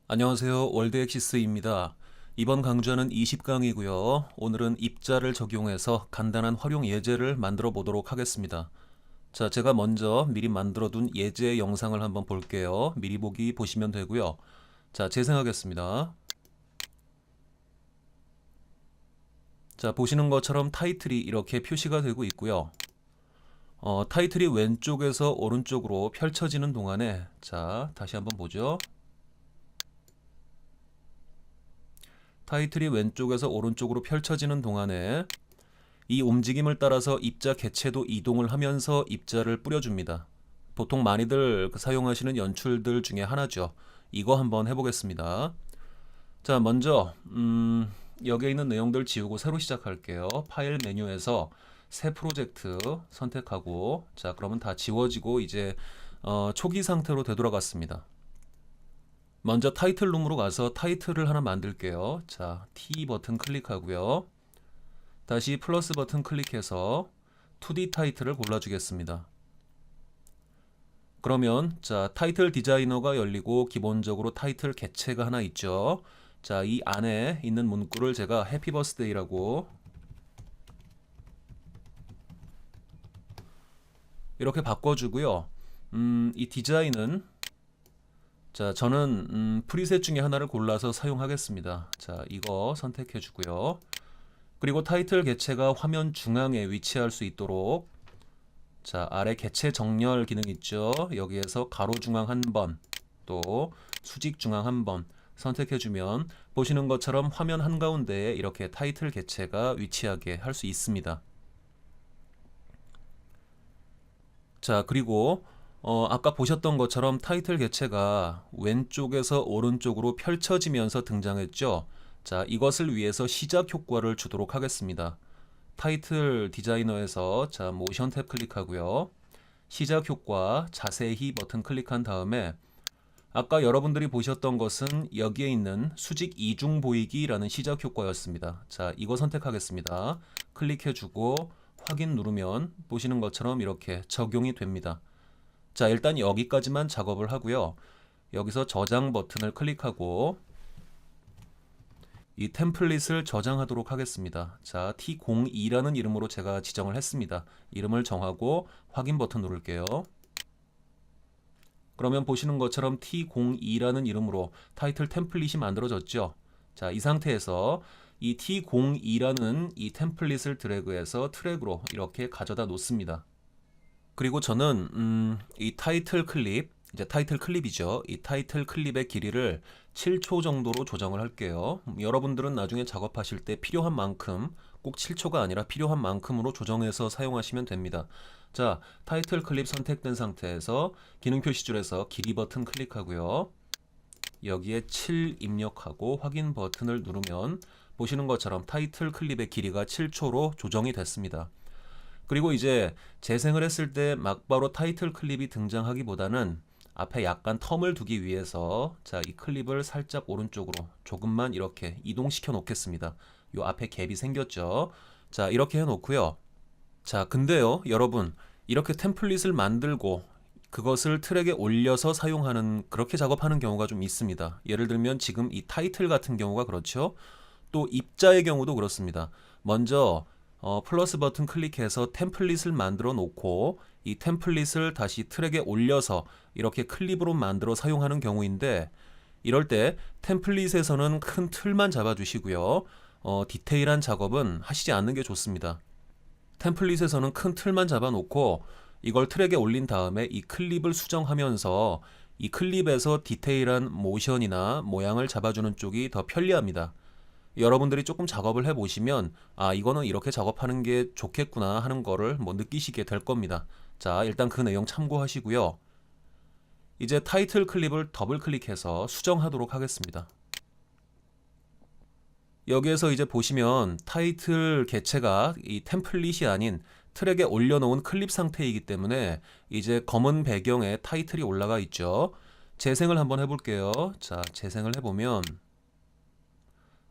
안녕하세요. 월드엑시스입니다. 이번 강좌는 20강이고요. 오늘은 입자를 적용해서 간단한 활용 예제를 만들어 보도록 하겠습니다. 자, 제가 먼저 미리 만들어 둔 예제 영상을 한번 볼게요. 미리 보기 보시면 되고요. 자, 재생하겠습니다. 자, 보시는 것처럼 타이틀이 이렇게 표시가 되고 있고요. 타이틀이 왼쪽에서 오른쪽으로 펼쳐지는 동안에, 자, 다시 한번 보죠. 타이틀이 왼쪽에서 오른쪽으로 펼쳐지는 동안에 이 움직임을 따라서 입자 개체도 이동을 하면서 입자를 뿌려줍니다. 보통 많이들 사용하시는 연출들 중에 하나죠. 이거 한번 해보겠습니다. 자, 먼저 여기에 있는 내용들 지우고 새로 시작할게요. 파일 메뉴에서 새 프로젝트 선택하고, 자, 그러면 다 지워지고 이제 초기 상태로 되돌아갔습니다. 먼저 타이틀 룸으로 가서 타이틀을 하나 만들게요. 자, T 버튼 클릭하고요. 다시 플러스 버튼 클릭해서 2D 타이틀을 골라주겠습니다. 그러면 자, 타이틀 디자이너가 열리고 기본적으로 타이틀 개체가 하나 있죠. 자, 이 안에 있는 문구를 제가 해피 버스데이라고 이렇게 바꿔주고요. 이 디자인은 자, 저는 프리셋 중에 하나를 골라서 사용하겠습니다. 자, 이거 선택해 주고요. 그리고 타이틀 개체가 화면 중앙에 위치할 수 있도록, 자, 아래 개체 정렬 기능 있죠. 여기에서 가로 중앙 한 번, 또 수직 중앙 한 번 선택해 주면 보시는 것처럼 화면 한가운데에 이렇게 타이틀 개체가 위치하게 할 수 있습니다. 자, 그리고 아까 보셨던 것처럼 타이틀 개체가 왼쪽에서 오른쪽으로 펼쳐지면서 등장했죠. 자, 이것을 위해서 시작 효과를 주도록 하겠습니다. 타이틀 디자이너에서 자, 모션 탭 클릭하고요. 시작 효과 자세히 버튼 클릭한 다음에 아까 여러분들이 보셨던 것은 여기에 있는 수직 이중 보이기라는 시작 효과였습니다. 자, 이거 선택하겠습니다. 클릭해주고 확인 누르면 보시는 것처럼 이렇게 적용이 됩니다. 자, 일단 여기까지만 작업을 하고요. 여기서 저장 버튼을 클릭하고 이 템플릿을 저장하도록 하겠습니다. 자, T02라는 이름으로 제가 지정을 했습니다. 이름을 정하고 확인 버튼 누를게요. 그러면 보시는 것처럼 T02라는 이름으로 타이틀 템플릿이 만들어졌죠. 자, 이 상태에서 이 T02라는 이 템플릿을 드래그해서 트랙으로 이렇게 가져다 놓습니다. 그리고 저는 이 타이틀 클립, 이제 타이틀 클립이죠. 이 타이틀 클립의 길이를 7초 정도로 조정을 할게요. 여러분들은 나중에 작업하실 때 필요한 만큼, 꼭 7초가 아니라 필요한 만큼으로 조정해서 사용하시면 됩니다. 자, 타이틀 클립 선택된 상태에서 기능 표시줄에서 길이 버튼 클릭하고요. 여기에 7 입력하고 확인 버튼을 누르면 보시는 것처럼 타이틀 클립의 길이가 7초로 조정이 됐습니다. 그리고 이제 재생을 했을 때 막바로 타이틀 클립이 등장하기보다는 앞에 약간 텀을 두기 위해서 자, 이 클립을 살짝 오른쪽으로 조금만 이렇게 이동시켜 놓겠습니다. 요 앞에 갭이 생겼죠. 자, 이렇게 해 놓고요. 자, 근데요, 여러분, 이렇게 템플릿을 만들고 그것을 트랙에 올려서 사용하는, 그렇게 작업하는 경우가 좀 있습니다. 예를 들면 지금 이 타이틀 같은 경우가 그렇죠. 또 입자의 경우도 그렇습니다. 먼저 플러스 버튼 클릭해서 템플릿을 만들어 놓고 이 템플릿을 다시 트랙에 올려서 이렇게 클립으로 만들어 사용하는 경우인데, 이럴 때 템플릿에서는 큰 틀만 잡아 주시고요. 디테일한 작업은 하시지 않는 게 좋습니다. 템플릿에서는 큰 틀만 잡아 놓고 이걸 트랙에 올린 다음에 이 클립을 수정하면서 이 클립에서 디테일한 모션이나 모양을 잡아주는 쪽이 더 편리합니다. 여러분들이 조금 작업을 해보시면 아, 이거는 이렇게 작업하는 게 좋겠구나 하는 거를 느끼시게 될 겁니다. 자, 일단 그 내용 참고하시고요. 이제 타이틀 클립을 더블 클릭해서 수정하도록 하겠습니다. 여기에서 이제 보시면 타이틀 개체가 이 템플릿이 아닌 트랙에 올려놓은 클립 상태이기 때문에 이제 검은 배경에 타이틀이 올라가 있죠. 재생을 한번 해볼게요. 자, 재생을 해보면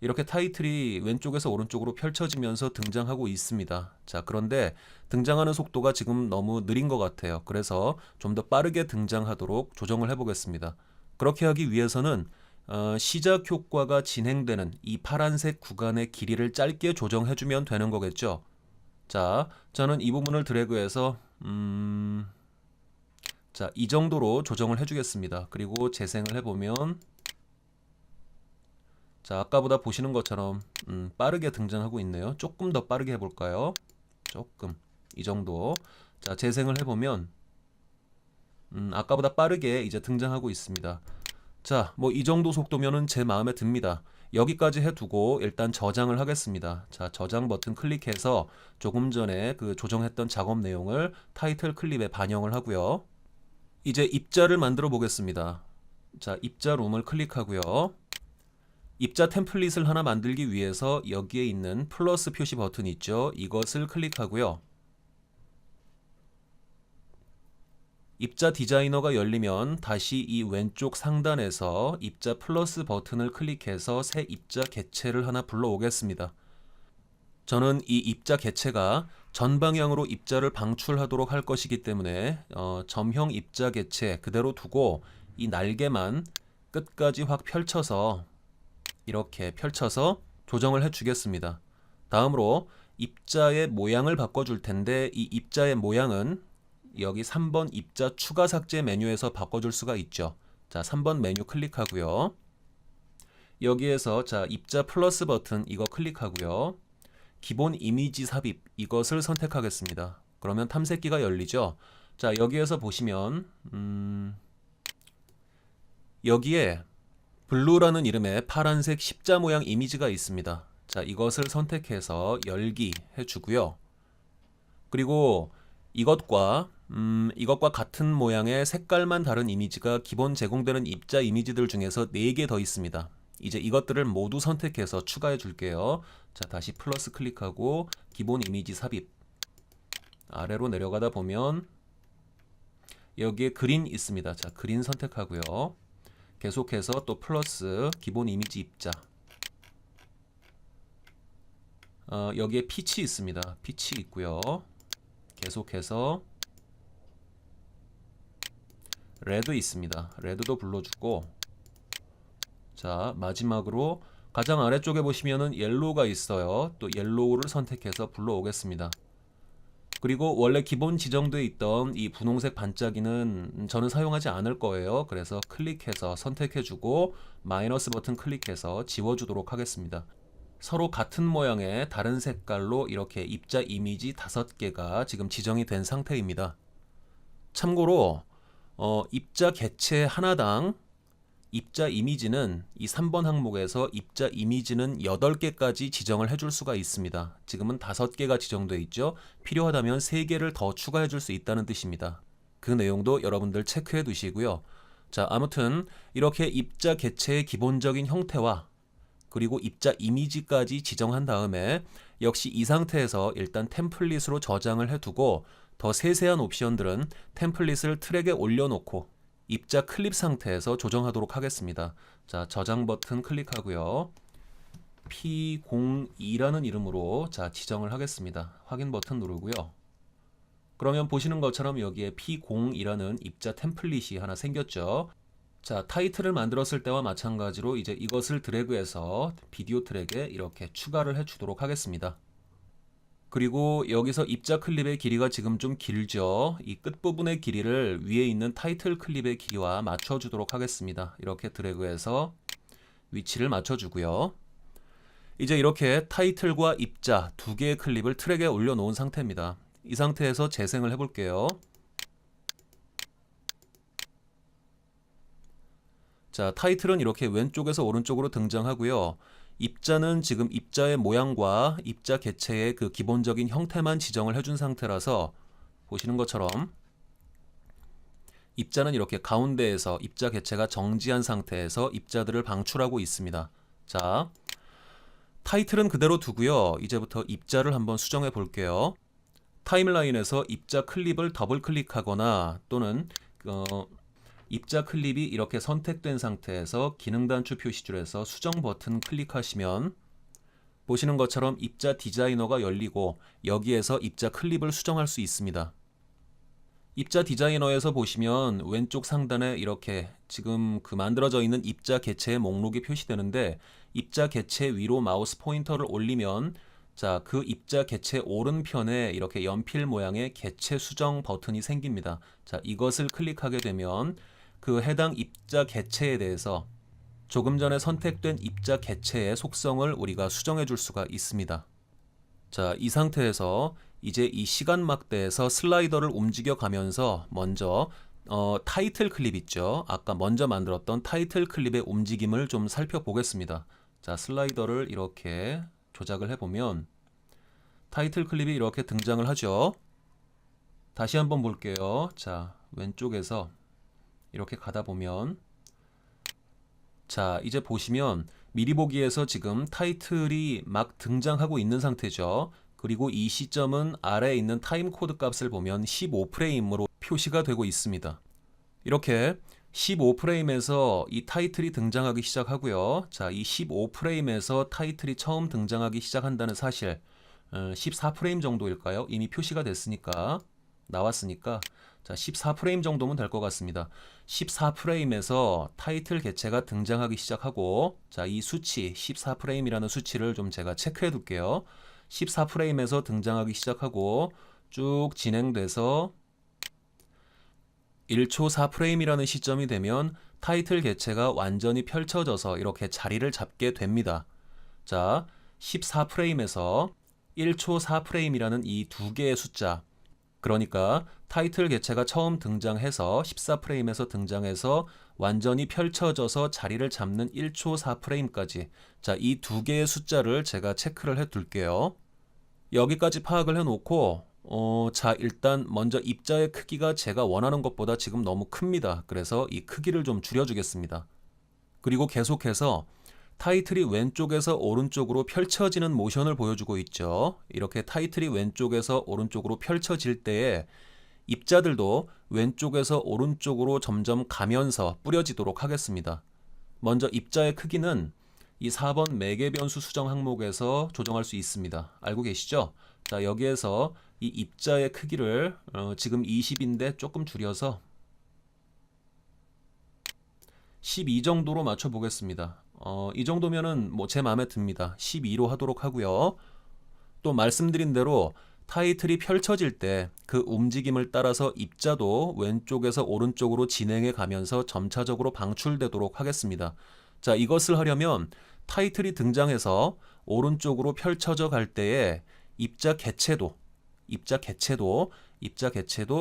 이렇게 타이틀이 왼쪽에서 오른쪽으로 펼쳐지면서 등장하고 있습니다. 자, 그런데 등장하는 속도가 지금 너무 느린 것 같아요. 그래서 좀 더 빠르게 등장하도록 조정을 해보겠습니다. 그렇게 하기 위해서는 시작 효과가 진행되는 이 파란색 구간의 길이를 짧게 조정해주면 되는 거겠죠. 자, 저는 이 부분을 드래그해서 자, 이 정도로 조정을 해주겠습니다. 그리고 재생을 해보면 자, 아까보다 보시는 것처럼 빠르게 등장하고 있네요. 조금 더 빠르게 해볼까요? 조금 이 정도. 자, 재생을 해보면 아까보다 빠르게 이제 등장하고 있습니다. 자, 뭐 이 정도 속도면은 제 마음에 듭니다. 여기까지 해두고 일단 저장을 하겠습니다. 자, 저장 버튼 클릭해서 조금 전에 그 조정했던 작업 내용을 타이틀 클립에 반영을 하고요. 이제 입자를 만들어 보겠습니다. 자, 입자 룸을 클릭하고요. 입자 템플릿을 하나 만들기 위해서 여기에 있는 플러스 표시 버튼 있죠? 이것을 클릭하고요. 입자 디자이너가 열리면 다시 이 왼쪽 상단에서 입자 플러스 버튼을 클릭해서 새 입자 객체를 하나 불러오겠습니다. 저는 이 입자 객체가 전방향으로 입자를 방출하도록 할 것이기 때문에 점형 입자 객체 그대로 두고 이 날개만 끝까지 확 펼쳐서 이렇게 펼쳐서 조정을 해주겠습니다. 다음으로 입자의 모양을 바꿔줄 텐데 이 입자의 모양은 여기 3번 입자 추가 삭제 메뉴에서 바꿔줄 수가 있죠. 자, 3번 메뉴 클릭하고요. 여기에서 자, 입자 플러스 버튼 이거 클릭하고요. 기본 이미지 삽입 이것을 선택하겠습니다. 그러면 탐색기가 열리죠. 자, 여기에서 보시면 여기에 블루라는 이름의 파란색 십자 모양 이미지가 있습니다. 자, 이것을 선택해서 열기 해주고요. 그리고 이것과 같은 모양의 색깔만 다른 이미지가 기본 제공되는 입자 이미지들 중에서 4개 더 있습니다. 이제 이것들을 모두 선택해서 추가해 줄게요. 자, 다시 플러스 클릭하고 기본 이미지 삽입 아래로 내려가다 보면 여기에 그린 있습니다. 자, 그린 선택하고요. 계속해서 또 플러스 기본 이미지 입자 여기에 피치 있습니다. 피치 있고요. 계속해서 레드 있습니다. 레드도 불러주고 자, 마지막으로 가장 아래쪽에 보시면은 옐로우가 있어요. 또 옐로우를 선택해서 불러오겠습니다. 그리고 원래 기본 지정되어 있던 이 분홍색 반짝이는 저는 사용하지 않을 거예요. 그래서 클릭해서 선택해주고 마이너스 버튼 클릭해서 지워주도록 하겠습니다. 서로 같은 모양의 다른 색깔로 이렇게 입자 이미지 5개가 지금 지정이 된 상태입니다. 참고로 입자 객체 하나당 입자 이미지는 이 3번 항목에서 입자 이미지는 8개까지 지정을 해줄 수가 있습니다. 지금은 5개가 지정되어 있죠. 필요하다면 3개를 더 추가해 줄 수 있다는 뜻입니다. 그 내용도 여러분들 체크해 두시고요. 자, 아무튼 이렇게 입자 객체의 기본적인 형태와 그리고 입자 이미지까지 지정한 다음에 역시 이 상태에서 일단 템플릿으로 저장을 해두고 더 세세한 옵션들은 템플릿을 트랙에 올려놓고 입자 클립 상태에서 조정하도록 하겠습니다. 자, 저장 버튼 클릭하고요. P02라는 이름으로 자, 지정을 하겠습니다. 확인 버튼 누르고요. 그러면 보시는 것처럼 여기에 P02라는 입자 템플릿이 하나 생겼죠. 자, 타이틀을 만들었을 때와 마찬가지로 이제 이것을 드래그해서 비디오 트랙에 이렇게 추가를 해 주도록 하겠습니다. 그리고 여기서 입자 클립의 길이가 지금 좀 길죠. 이 끝부분의 길이를 위에 있는 타이틀 클립의 길이와 맞춰주도록 하겠습니다. 이렇게 드래그해서 위치를 맞춰주고요. 이제 이렇게 타이틀과 입자 2개의 클립을 트랙에 올려놓은 상태입니다. 이 상태에서 재생을 해볼게요. 자, 타이틀은 이렇게 왼쪽에서 오른쪽으로 등장하고요. 입자는 지금 입자의 모양과 입자 객체의 그 기본적인 형태만 지정을 해준 상태라서 보시는 것처럼 입자는 이렇게 가운데에서 입자 객체가 정지한 상태에서 입자들을 방출하고 있습니다. 자, 타이틀은 그대로 두고요. 이제부터 입자를 한번 수정해 볼게요. 타임라인에서 입자 클립을 더블 클릭하거나 또는 입자 클립이 이렇게 선택된 상태에서 기능 단추 표시줄에서 수정 버튼 클릭하시면 보시는 것처럼 입자 디자이너가 열리고 여기에서 입자 클립을 수정할 수 있습니다. 입자 디자이너에서 보시면 왼쪽 상단에 이렇게 지금 그 만들어져 있는 입자 개체의 목록이 표시되는데 입자 개체 위로 마우스 포인터를 올리면 자, 그 입자 개체 오른편에 이렇게 연필 모양의 개체 수정 버튼이 생깁니다. 자, 이것을 클릭하게 되면 그 해당 입자 개체에 대해서 조금 전에 선택된 입자 개체의 속성을 우리가 수정해 줄 수가 있습니다. 자, 이 상태에서 이제 이 시간 막대에서 슬라이더를 움직여 가면서 먼저 타이틀 클립 있죠. 아까 먼저 만들었던 타이틀 클립의 움직임을 좀 살펴보겠습니다. 자, 슬라이더를 이렇게 조작을 해보면 타이틀 클립이 이렇게 등장을 하죠. 다시 한번 볼게요. 자, 왼쪽에서 이렇게 가다 보면 자, 이제 보시면 미리 보기에서 지금 타이틀이 막 등장하고 있는 상태죠. 그리고 이 시점은 아래에 있는 타임 코드 값을 보면 15프레임으로 표시가 되고 있습니다. 이렇게 15프레임에서 이 타이틀이 등장하기 시작하고요. 자, 이 15프레임에서 타이틀이 처음 등장하기 시작한다는 사실 14프레임 정도일까요? 이미 표시가 됐으니까 나왔으니까 자, 14프레임 정도면 될 것 같습니다. 14프레임에서 타이틀 개체가 등장하기 시작하고 자, 이 수치 14프레임이라는 수치를 좀 제가 체크해 둘게요. 14프레임에서 등장하기 시작하고 쭉 진행돼서 1초 4프레임이라는 시점이 되면 타이틀 개체가 완전히 펼쳐져서 이렇게 자리를 잡게 됩니다. 자, 14프레임에서 1초 4프레임이라는 이 두 개의 숫자 그러니까 타이틀 개체가 처음 등장해서 14프레임에서 등장해서 완전히 펼쳐져서 자리를 잡는 1초 4프레임까지 자, 이 두 개의 숫자를 제가 체크를 해 둘게요. 여기까지 파악을 해 놓고 자, 일단 먼저 입자의 크기가 제가 원하는 것보다 지금 너무 큽니다. 그래서 이 크기를 좀 줄여주겠습니다. 그리고 계속해서 타이틀이 왼쪽에서 오른쪽으로 펼쳐지는 모션을 보여주고 있죠. 이렇게 타이틀이 왼쪽에서 오른쪽으로 펼쳐질 때에 입자들도 왼쪽에서 오른쪽으로 점점 가면서 뿌려지도록 하겠습니다. 먼저 입자의 크기는 이 4번 매개 변수 수정 항목에서 조정할 수 있습니다. 알고 계시죠? 자, 여기에서 이 입자의 크기를 지금 20인데 조금 줄여서 12 정도로 맞춰 보겠습니다. 이 정도면은 뭐 제 마음에 듭니다. 12로 하도록 하고요. 또 말씀드린 대로 타이틀이 펼쳐질 때 그 움직임을 따라서 입자도 왼쪽에서 오른쪽으로 진행해 가면서 점차적으로 방출되도록 하겠습니다. 자, 이것을 하려면 타이틀이 등장해서 오른쪽으로 펼쳐져 갈 때에 입자 개체도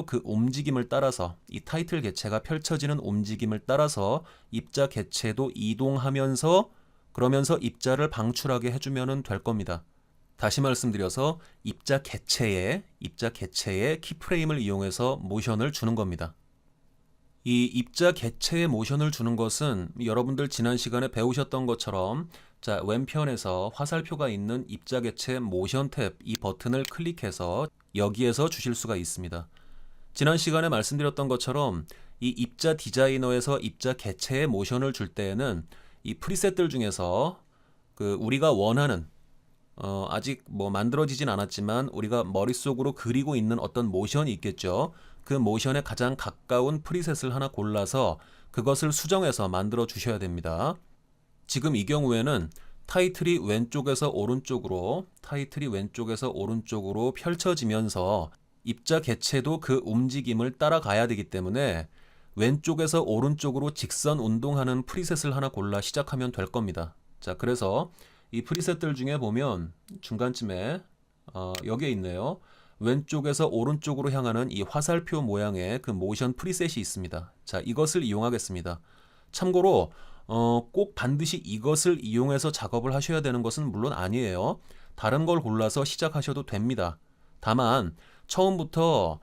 그 움직임을 따라서 이 타이틀 개체가 펼쳐지는 움직임을 따라서 입자 개체도 이동하면서 그러면서 입자를 방출하게 해주면 될 겁니다. 다시 말씀드려서 입자 개체에 키프레임을 이용해서 모션을 주는 겁니다. 이 입자 개체의 모션을 주는 것은 여러분들 지난 시간에 배우셨던 것처럼 자, 왼편에서 화살표가 있는 입자 개체 모션 탭 이 버튼을 클릭해서 여기에서 주실 수가 있습니다. 지난 시간에 말씀드렸던 것처럼 이 입자 디자이너에서 입자 개체의 모션을 줄 때에는 이 프리셋들 중에서 그 우리가 원하는 아직 뭐 만들어지진 않았지만 우리가 머릿속으로 그리고 있는 어떤 모션이 있겠죠. 그 모션에 가장 가까운 프리셋을 하나 골라서 그것을 수정해서 만들어 주셔야 됩니다. 지금 이 경우에는 타이틀이 왼쪽에서 오른쪽으로 펼쳐지면서 입자 개체도 그 움직임을 따라가야 되기 때문에 왼쪽에서 오른쪽으로 직선 운동하는 프리셋을 하나 골라 시작하면 될 겁니다. 자, 그래서 이 프리셋들 중에 보면 중간쯤에 여기에 있네요. 왼쪽에서 오른쪽으로 향하는 이 화살표 모양의 그 모션 프리셋이 있습니다. 자, 이것을 이용하겠습니다. 참고로 꼭 반드시 이것을 이용해서 작업을 하셔야 되는 것은 물론 아니에요. 다른 걸 골라서 시작하셔도 됩니다. 다만 처음부터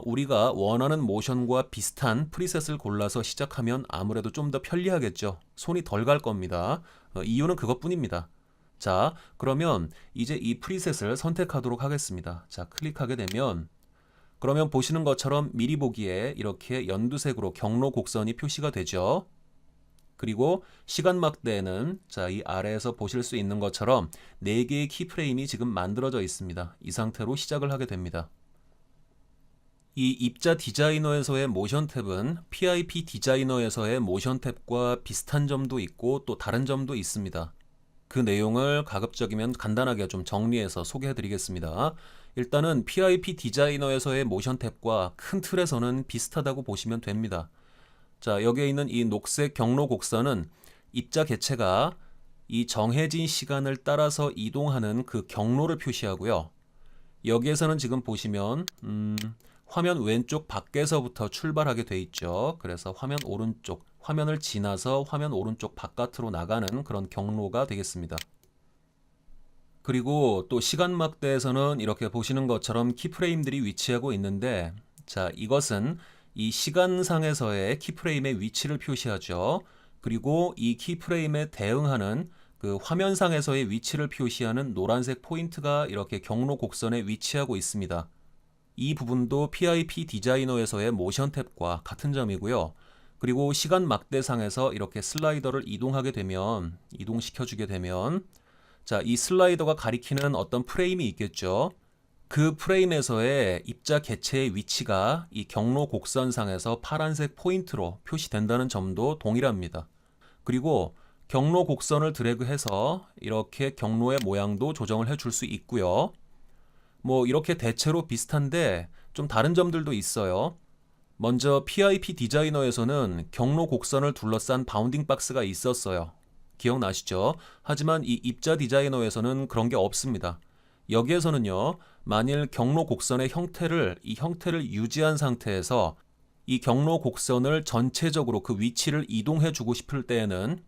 우리가 원하는 모션과 비슷한 프리셋을 골라서 시작하면 아무래도 좀 더 편리하겠죠. 손이 덜 갈 겁니다. 이유는 그것뿐입니다. 자, 그러면 이제 이 프리셋을 선택하도록 하겠습니다. 자, 클릭하게 되면 그러면 보시는 것처럼 미리 보기에 이렇게 연두색으로 경로 곡선이 표시가 되죠. 그리고 시간 막대에는 자, 이 아래에서 보실 수 있는 것처럼 4개의 키프레임이 지금 만들어져 있습니다. 이 상태로 시작을 하게 됩니다. 이 입자 디자이너에서의 모션 탭은 PIP 디자이너에서의 모션 탭과 비슷한 점도 있고 또 다른 점도 있습니다. 그 내용을 가급적이면 간단하게 좀 정리해서 소개해 드리겠습니다. 일단은 PIP 디자이너에서의 모션 탭과 큰 틀에서는 비슷하다고 보시면 됩니다. 자, 여기에 있는 이 녹색 경로 곡선은 입자 개체가 이 정해진 시간을 따라서 이동하는 그 경로를 표시하고요. 여기에서는 지금 보시면 화면 왼쪽 밖에서부터 출발하게 돼 있죠. 그래서 화면 오른쪽, 화면을 지나서 화면 오른쪽 바깥으로 나가는 그런 경로가 되겠습니다. 그리고 또 시간 막대에서는 이렇게 보시는 것처럼 키프레임들이 위치하고 있는데, 자, 이것은 이 시간상에서의 키프레임의 위치를 표시하죠. 그리고 이 키프레임에 대응하는 그 화면상에서의 위치를 표시하는 노란색 포인트가 이렇게 경로 곡선에 위치하고 있습니다. 이 부분도 PIP 디자이너에서의 모션 탭과 같은 점이고요. 그리고 시간 막대상에서 이렇게 슬라이더를 이동시켜 주게 되면 자, 이 슬라이더가 가리키는 어떤 프레임이 있겠죠. 그 프레임에서의 입자 개체의 위치가 이 경로 곡선상에서 파란색 포인트로 표시된다는 점도 동일합니다. 그리고 경로 곡선을 드래그해서 이렇게 경로의 모양도 조정을 해줄 수 있고요. 뭐 이렇게 대체로 비슷한데 좀 다른 점들도 있어요. 먼저 PIP 디자이너에서는 경로 곡선을 둘러싼 바운딩 박스가 있었어요. 기억나시죠? 하지만 이 입자 디자이너에서는 그런 게 없습니다. 여기에서는요, 만일 경로 곡선의 이 형태를 유지한 상태에서 이 경로 곡선을 전체적으로 그 위치를 이동해 주고 싶을 때에는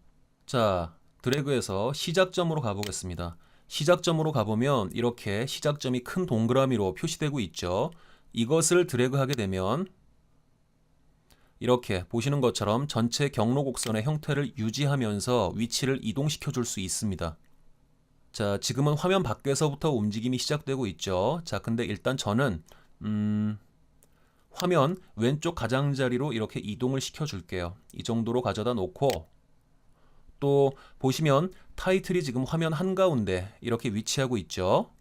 자, 드래그해서 시작점으로 가보겠습니다. 시작점으로 가보면 이렇게 시작점이 큰 동그라미로 표시되고 있죠. 이것을 드래그하게 되면 이렇게 보시는 것처럼 전체 경로 곡선의 형태를 유지하면서 위치를 이동시켜 줄 수 있습니다. 자, 지금은 화면 밖에서부터 움직임이 시작되고 있죠. 자, 근데 일단 저는 화면 왼쪽 가장자리로 이렇게 이동을 시켜 줄게요. 이 정도로 가져다 놓고 또 보시면 타이틀이 지금 화면 한가운데 이렇게 위치하고 있죠.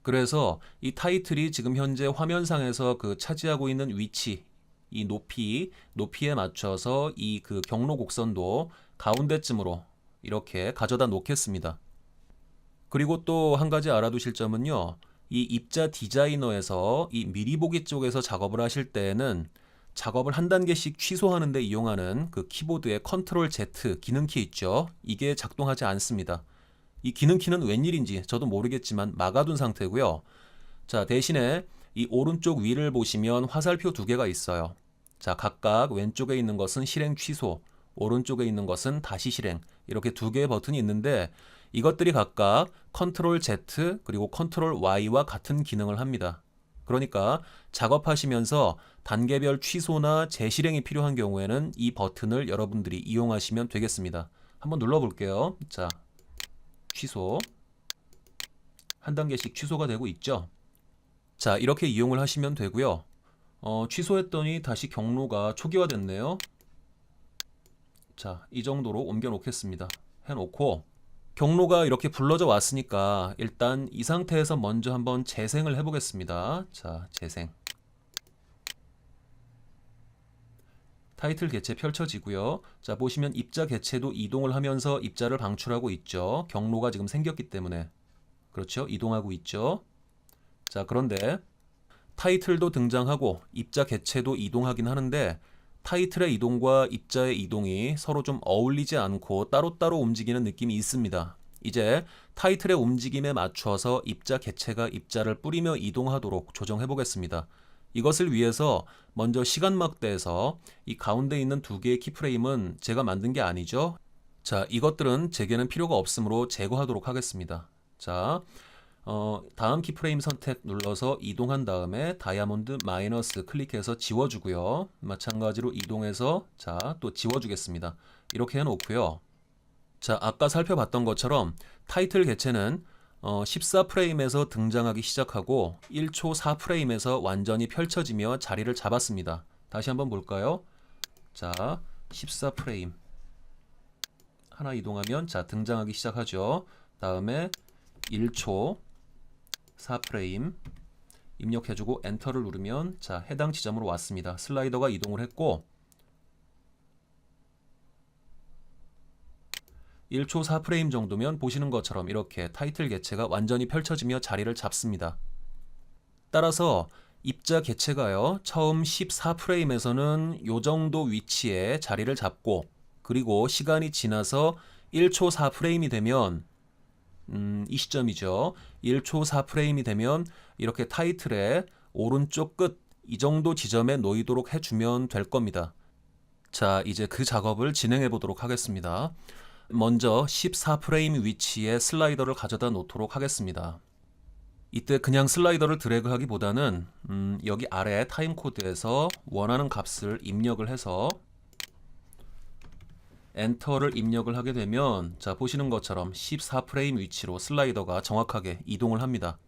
그래서 이 타이틀이 지금 현재 화면상에서 그 차지하고 있는 위치, 이 높이에 맞춰서 이 그 경로 곡선도 가운데쯤으로 이렇게 가져다 놓겠습니다. 그리고 또 한 가지 알아두실 점은요. 이 입자 디자이너에서 이 미리 보기 쪽에서 작업을 하실 때에는 작업을 한 단계씩 취소하는 데 이용하는 그 키보드의 컨트롤 Z 기능키 있죠. 이게 작동하지 않습니다. 이 기능키는 웬일인지 저도 모르겠지만 막아둔 상태고요. 자, 대신에 이 오른쪽 위를 보시면 화살표 2개가 있어요. 자, 각각 왼쪽에 있는 것은 실행 취소, 오른쪽에 있는 것은 다시 실행, 이렇게 2개의 버튼이 있는데 이것들이 각각 컨트롤 Z 그리고 컨트롤 Y와 같은 기능을 합니다. 그러니까 작업하시면서 단계별 취소나 재실행이 필요한 경우에는 이 버튼을 여러분들이 이용하시면 되겠습니다. 한번 눌러볼게요. 자, 취소. 한 단계씩 취소가 되고 있죠. 자, 이렇게 이용을 하시면 되고요. 취소했더니 다시 경로가 초기화됐네요. 자, 이 정도로 옮겨 놓겠습니다. 해놓고 경로가 이렇게 불러져 왔으니까 일단 이 상태에서 먼저 한번 재생을 해보겠습니다. 자, 재생. 타이틀 개체 펼쳐지고요. 자, 보시면 입자 개체도 이동을 하면서 입자를 방출하고 있죠. 경로가 지금 생겼기 때문에. 그렇죠? 이동하고 있죠. 자, 그런데 타이틀도 등장하고 입자 개체도 이동하긴 하는데 타이틀의 이동과 입자의 이동이 서로 좀 어울리지 않고 따로따로 움직이는 느낌이 있습니다. 이제 타이틀의 움직임에 맞춰서 입자 개체가 입자를 뿌리며 이동하도록 조정해 보겠습니다. 이것을 위해서 먼저 시간 막대에서 이 가운데 있는 2개의 키프레임은 제가 만든 게 아니죠. 자, 이것들은 제게는 필요가 없으므로 제거하도록 하겠습니다. 자, 다음 키프레임 선택 눌러서 이동한 다음에 다이아몬드 마이너스 클릭해서 지워주고요. 마찬가지로 이동해서 자, 또 지워주겠습니다. 이렇게 해놓고요. 자, 아까 살펴봤던 것처럼 타이틀 개체는 14프레임에서 등장하기 시작하고 1초 4프레임에서 완전히 펼쳐지며 자리를 잡았습니다. 다시 한번 볼까요? 자, 14프레임 하나 이동하면 자 등장하기 시작하죠. 다음에 1초 4프레임 입력해주고 엔터를 누르면 자 해당 지점으로 왔습니다. 슬라이더가 이동을 했고 1초 4프레임 정도면 보시는 것처럼 이렇게 타이틀 개체가 완전히 펼쳐지며 자리를 잡습니다. 따라서 입자 개체가요. 처음 14프레임에서는 요 정도 위치에 자리를 잡고 그리고 시간이 지나서 1초 4프레임이 되면 이 시점이죠. 1초 4프레임이 되면 이렇게 타이틀의 오른쪽 끝 이 정도 지점에 놓이도록 해주면 될 겁니다. 자, 이제 그 작업을 진행해 보도록 하겠습니다. 먼저 14프레임 위치에 슬라이더를 가져다 놓도록 하겠습니다. 이때 그냥 슬라이더를 드래그하기보다는 여기 아래 타임코드에서 원하는 값을 입력을 해서 엔터를 입력을 하게 되면 자 보시는 것처럼 14프레임 위치로 슬라이더가 정확하게 이동을 합니다.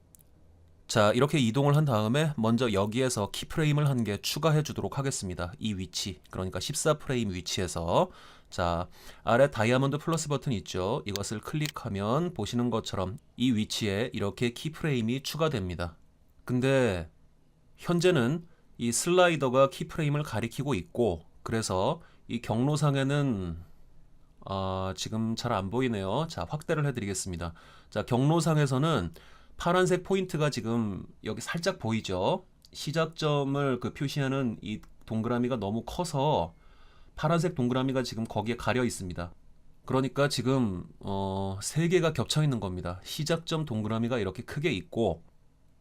자 이렇게 이동을 한 다음에 먼저 여기에서 키프레임을 한 개 추가해 주도록 하겠습니다. 이 위치 그러니까 14프레임 위치에서 자 아래 다이아몬드 플러스 버튼 있죠. 이것을 클릭하면 보시는 것처럼 이 위치에 이렇게 키프레임이 추가됩니다. 근데 현재는 이 슬라이더가 키프레임을 가리키고 있고 그래서 이 경로상에는 지금 잘 안 보이네요. 자 확대를 해드리겠습니다. 자 경로상에서는 파란색 포인트가 지금 여기 살짝 보이죠. 시작점을 표시하는 이 동그라미가 너무 커서 파란색 동그라미가 지금 거기에 가려 있습니다. 그러니까 지금 세 개가 겹쳐 있는 겁니다. 시작점 동그라미가 이렇게 크게 있고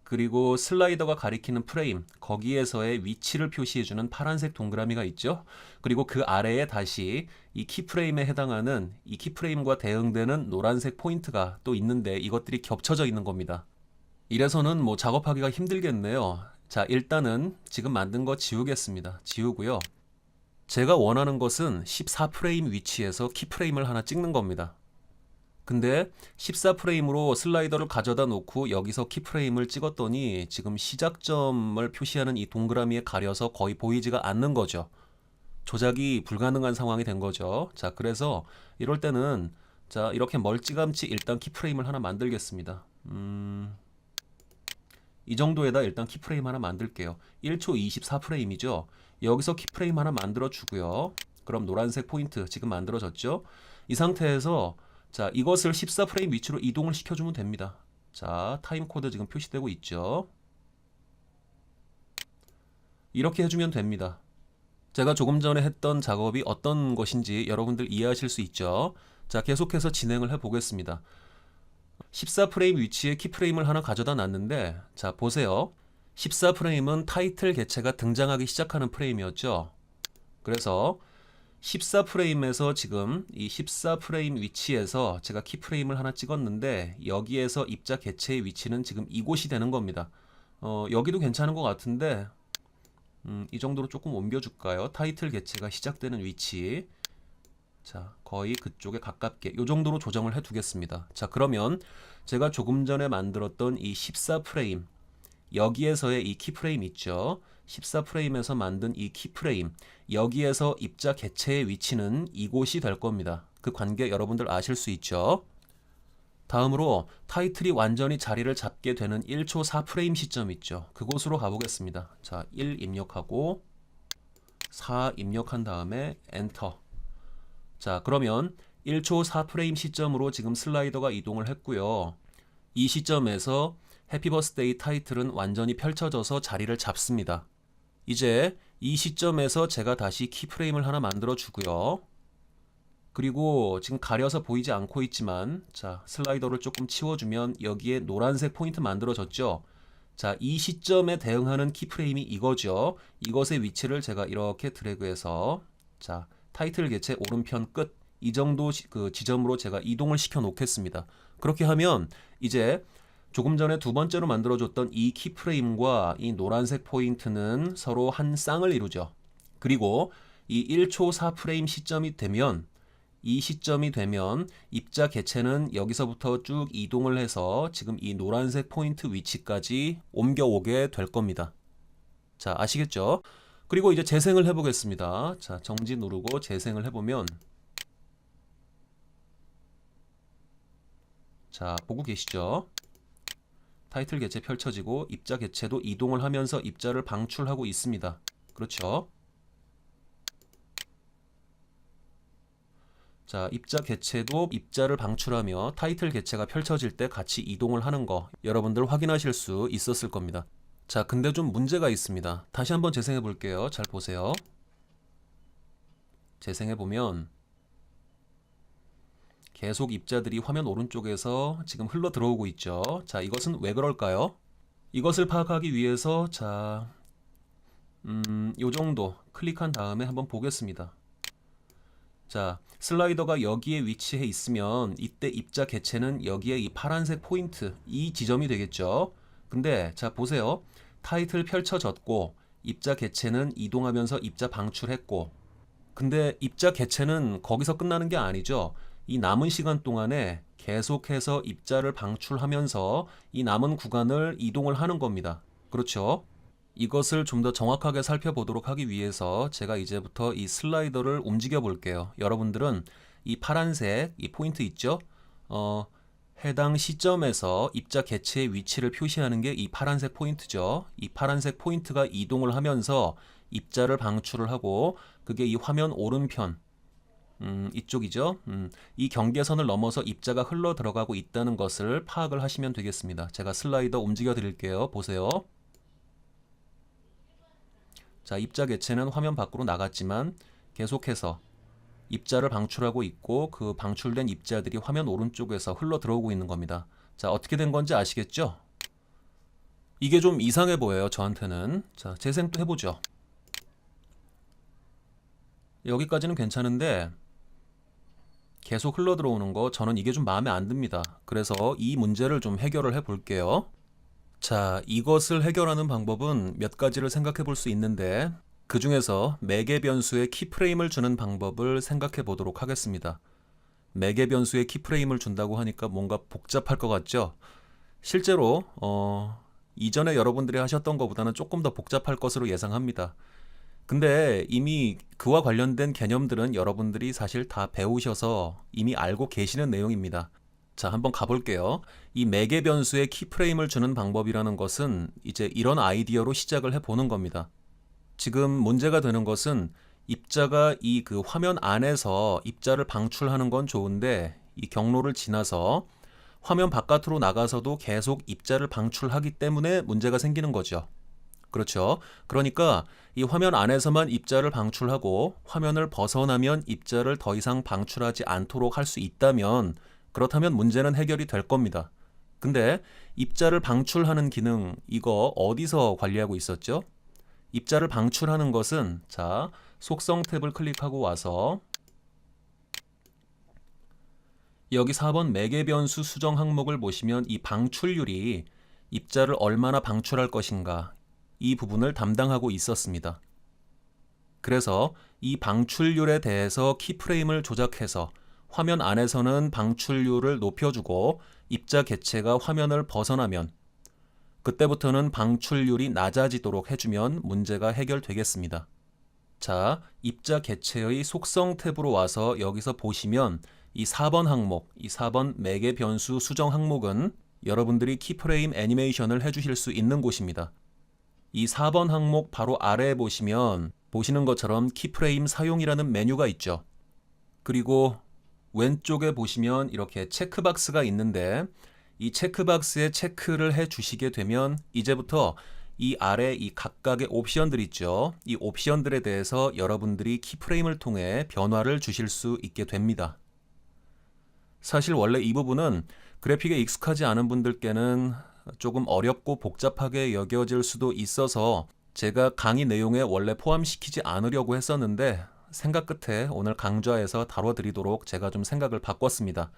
그리고 슬라이더가 가리키는 프레임 거기에서의 위치를 표시해주는 파란색 동그라미가 있죠. 그리고 그 아래에 다시 이 키프레임에 해당하는 이 키프레임과 대응되는 노란색 포인트가 또 있는데 이것들이 겹쳐져 있는 겁니다. 이래서는 뭐 작업하기가 힘들겠네요. 자 일단은 지금 만든 거 지우겠습니다. 지우고요. 제가 원하는 것은 14프레임 위치에서 키프레임을 하나 찍는 겁니다. 근데 14프레임으로 슬라이더를 가져다 놓고 여기서 키프레임을 찍었더니 지금 시작점을 표시하는 이 동그라미에 가려서 거의 보이지가 않는 거죠. 조작이 불가능한 상황이 된 거죠. 자 그래서 이럴 때는 자 이렇게 멀찌감치 일단 키프레임을 하나 만들겠습니다. 이 정도에다 일단 키프레임 하나 만들게요. 1초 24프레임이죠. 여기서 키프레임 하나 만들어 주고요. 그럼 노란색 포인트 지금 만들어졌죠. 이 상태에서 자 이것을 14프레임 위치로 이동을 시켜주면 됩니다. 자 타임코드 지금 표시되고 있죠. 이렇게 해주면 됩니다. 제가 조금 전에 했던 작업이 어떤 것인지 여러분들 이해하실 수 있죠. 자 계속해서 진행을 해 보겠습니다. 14프레임 위치에 키프레임을 하나 가져다 놨는데 자 보세요. 14프레임은 타이틀 개체가 등장하기 시작하는 프레임이었죠. 그래서 14프레임에서 지금 이 14프레임 위치에서 제가 키프레임을 하나 찍었는데 여기에서 입자 개체의 위치는 지금 이곳이 되는 겁니다. 여기도 괜찮은 것 같은데 이 정도로 조금 옮겨줄까요? 타이틀 개체가 시작되는 위치 자 거의 그쪽에 가깝게 이 정도로 조정을 해 두겠습니다. 자 그러면 제가 조금 전에 만들었던 이 14프레임 여기에서의 이 키프레임 있죠. 14프레임에서 만든 이 키프레임 여기에서 입자 개체의 위치는 이곳이 될 겁니다. 그 관계 여러분들 아실 수 있죠. 다음으로 타이틀이 완전히 자리를 잡게 되는 1초 4프레임 시점 있죠. 그곳으로 가보겠습니다. 자, 1 입력하고 4 입력한 다음에 엔터. 자, 그러면 1초 4프레임 시점으로 지금 슬라이더가 이동을 했고요. 이 시점에서 해피 버스데이 타이틀은 완전히 펼쳐져서 자리를 잡습니다. 이제 이 시점에서 제가 다시 키프레임을 하나 만들어 주고요. 그리고 지금 가려서 보이지 않고 있지만 자 슬라이더를 조금 치워주면 여기에 노란색 포인트 만들어졌죠. 자 이 시점에 대응하는 키프레임이 이거죠. 이것의 위치를 제가 이렇게 드래그해서 자 타이틀 개체 오른편 끝 이 정도 그 지점으로 제가 이동을 시켜 놓겠습니다. 그렇게 하면 이제 조금 전에 두 번째로 만들어줬던 이 키프레임과 이 노란색 포인트는 서로 한 쌍을 이루죠. 그리고 이 1초 4프레임 시점이 되면 이 시점이 되면 입자 개체는 여기서부터 쭉 이동을 해서 지금 이 노란색 포인트 위치까지 옮겨오게 될 겁니다. 자, 아시겠죠? 그리고 이제 재생을 해보겠습니다. 자, 정지 누르고 재생을 해보면, 자, 보고 계시죠? 타이틀 개체 펼쳐지고 입자 개체도 이동을 하면서 입자를 방출하고 있습니다. 그렇죠? 자, 입자 개체도 입자를 방출하며 타이틀 개체가 펼쳐질 때 같이 이동을 하는 거 여러분들 확인하실 수 있었을 겁니다. 자, 근데 좀 문제가 있습니다. 다시 한번 재생해 볼게요. 잘 보세요. 재생해 보면 계속 입자들이 화면 오른쪽에서 지금 흘러 들어오고 있죠. 자, 이것은 왜 그럴까요? 이것을 파악하기 위해서 요 정도 클릭한 다음에 한번 보겠습니다. 자, 슬라이더가 여기에 위치해 있으면 이때 입자 개체는 여기에 이 파란색 포인트, 이 지점이 되겠죠. 근데 자, 보세요. 타이틀 펼쳐졌고 입자 개체는 이동하면서 입자 방출했고, 근데 입자 개체는 거기서 끝나는 게 아니죠. 이 남은 시간 동안에 계속해서 입자를 방출하면서 이 남은 구간을 이동을 하는 겁니다. 그렇죠? 이것을 좀 더 정확하게 살펴보도록 하기 위해서 제가 이제부터 이 슬라이더를 움직여 볼게요. 여러분들은 이 파란색 이 포인트 있죠? 해당 시점에서 입자 개체의 위치를 표시하는 게 이 파란색 포인트죠. 이 파란색 포인트가 이동을 하면서 입자를 방출을 하고, 그게 이 화면 오른편 이쪽이죠. 이 경계선을 넘어서 입자가 흘러 들어가고 있다는 것을 파악을 하시면 되겠습니다. 제가 슬라이더 움직여 드릴게요. 보세요. 자, 입자 개체는 화면 밖으로 나갔지만 계속해서 입자를 방출하고 있고, 그 방출된 입자들이 화면 오른쪽에서 흘러 들어오고 있는 겁니다. 자, 어떻게 된 건지 아시겠죠? 이게 좀 이상해 보여요, 저한테는. 자, 재생 또 해보죠. 여기까지는 괜찮은데 계속 흘러 들어오는 거, 저는 이게 좀 마음에 안 듭니다. 그래서 이 문제를 좀 해결을 해 볼게요. 자, 이것을 해결하는 방법은 몇 가지를 생각해 볼 수 있는데, 그 중에서 매개 변수에 키프레임을 주는 방법을 생각해 보도록 하겠습니다. 매개 변수에 키프레임을 준다고 하니까 뭔가 복잡할 것 같죠? 실제로 이전에 여러분들이 하셨던 것보다는 조금 더 복잡할 것으로 예상합니다. 근데 이미 그와 관련된 개념들은 여러분들이 사실 다 배우셔서 이미 알고 계시는 내용입니다. 자, 한번 가볼게요. 이 매개 변수에 키프레임을 주는 방법이라는 것은 이제 이런 아이디어로 시작을 해보는 겁니다. 지금 문제가 되는 것은 입자가 이 그 화면 안에서 입자를 방출하는 건 좋은데, 이 경로를 지나서 화면 바깥으로 나가서도 계속 입자를 방출하기 때문에 문제가 생기는 거죠. 그렇죠. 그러니까 이 화면 안에서만 입자를 방출하고 화면을 벗어나면 입자를 더 이상 방출하지 않도록 할 수 있다면, 그렇다면 문제는 해결이 될 겁니다. 근데 입자를 방출하는 기능, 이거 어디서 관리하고 있었죠? 입자를 방출하는 것은, 자, 속성 탭을 클릭하고 와서 여기 4번 매개 변수 수정 항목을 보시면 이 방출률이 입자를 얼마나 방출할 것인가, 이 부분을 담당하고 있었습니다. 그래서 이 방출률에 대해서 키프레임을 조작해서 화면 안에서는 방출률을 높여주고 입자 개체가 화면을 벗어나면 그때부터는 방출률이 낮아지도록 해주면 문제가 해결되겠습니다. 자, 입자 개체의 속성 탭으로 와서 여기서 보시면 이 4번 항목, 이 4번 매개 변수 수정 항목은 여러분들이 키프레임 애니메이션을 해주실 수 있는 곳입니다. 이 4번 항목 바로 아래에 보시면 보시는 것처럼 키프레임 사용이라는 메뉴가 있죠. 그리고 왼쪽에 보시면 이렇게 체크박스가 있는데, 이 체크박스에 체크를 해 주시게 되면 이제부터 이 아래 이 각각의 옵션들 있죠. 이 옵션들에 대해서 여러분들이 키프레임을 통해 변화를 주실 수 있게 됩니다. 사실 원래 이 부분은 그래픽에 익숙하지 않은 분들께는 조금 어렵고 복잡하게 여겨질 수도 있어서 제가 강의 내용에 원래 포함시키지 않으려고 했었는데, 생각 끝에 오늘 강좌에서 다뤄드리도록 제가 좀 생각을 바꿨습니다.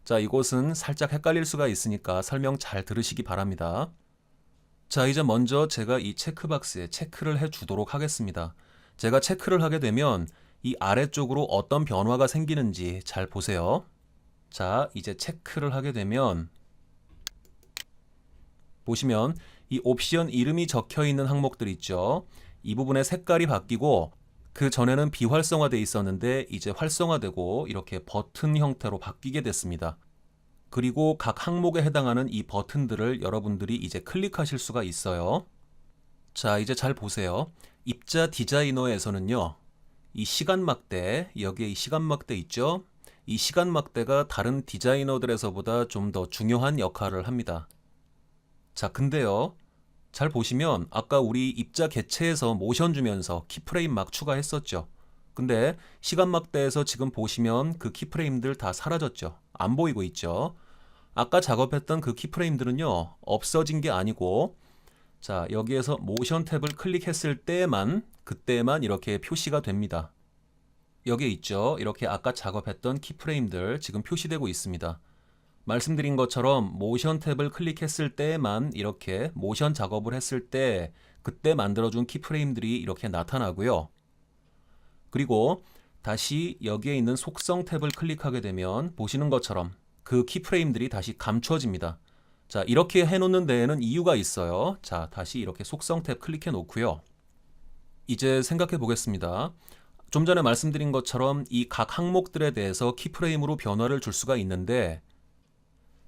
자, 이곳은 살짝 헷갈릴 수가 있으니까 설명 잘 들으시기 바랍니다. 자, 이제 먼저 제가 이 체크박스에 체크를 해 주도록 하겠습니다. 제가 체크를 하게 되면 이 아래쪽으로 어떤 변화가 생기는지 잘 보세요. 자, 이제 체크를 하게 되면 보시면 이 옵션 이름이 적혀 있는 항목들 있죠. 이 부분의 색깔이 바뀌고 그 전에는 비활성화되어 있었는데 이제 활성화되고 이렇게 버튼 형태로 바뀌게 됐습니다. 그리고 각 항목에 해당하는 이 버튼들을 여러분들이 이제 클릭하실 수가 있어요. 자, 이제 잘 보세요. 입자 디자이너에서는요. 이 시간막대, 여기에 이 시간막대 있죠? 이 시간막대가 다른 디자이너들에서보다 좀 더 중요한 역할을 합니다. 자, 근데요. 잘 보시면 아까 우리 입자 개체에서 모션 주면서 키프레임 막 추가했었죠. 근데 시간막대에서 지금 보시면 그 키프레임들 다 사라졌죠. 안 보이고 있죠. 아까 작업했던 그 키프레임들은요. 없어진 게 아니고 자, 여기에서 모션 탭을 클릭했을 때만 그때만 이렇게 표시가 됩니다. 여기에 있죠. 이렇게 아까 작업했던 키프레임들 지금 표시되고 있습니다. 말씀드린 것처럼 모션 탭을 클릭했을 때만 이렇게 모션 작업을 했을 때 그때 만들어준 키프레임들이 이렇게 나타나고요. 그리고 다시 여기에 있는 속성 탭을 클릭하게 되면 보시는 것처럼 그 키프레임들이 다시 감춰집니다. 자, 이렇게 해놓는 데에는 이유가 있어요. 자, 다시 이렇게 속성 탭 클릭해 놓고요. 이제 생각해 보겠습니다. 좀 전에 말씀드린 것처럼 이 각 항목들에 대해서 키프레임으로 변화를 줄 수가 있는데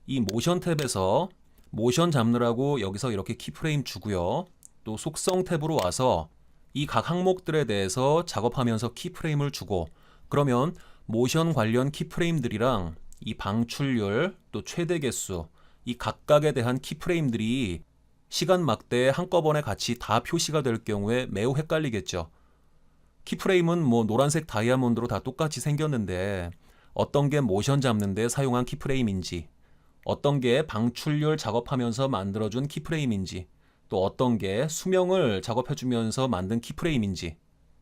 이 모션 탭에서 모션 잡느라고 여기서 이렇게 키프레임 주고요. 또 속성 탭으로 와서 이 각 항목들에 대해서 작업하면서 키프레임을 주고 그러면 모션 관련 키프레임들이랑 이 방출률 또 최대 개수 이 각각에 대한 키프레임들이 시간 막대에 한꺼번에 같이 다 표시가 될 경우에 매우 헷갈리겠죠. 키프레임은 뭐 노란색 다이아몬드로 다 똑같이 생겼는데 어떤 게 모션 잡는 데 사용한 키프레임인지 어떤 게 방출률 작업하면서 만들어준 키프레임인지 또 어떤 게 수명을 작업해주면서 만든 키프레임인지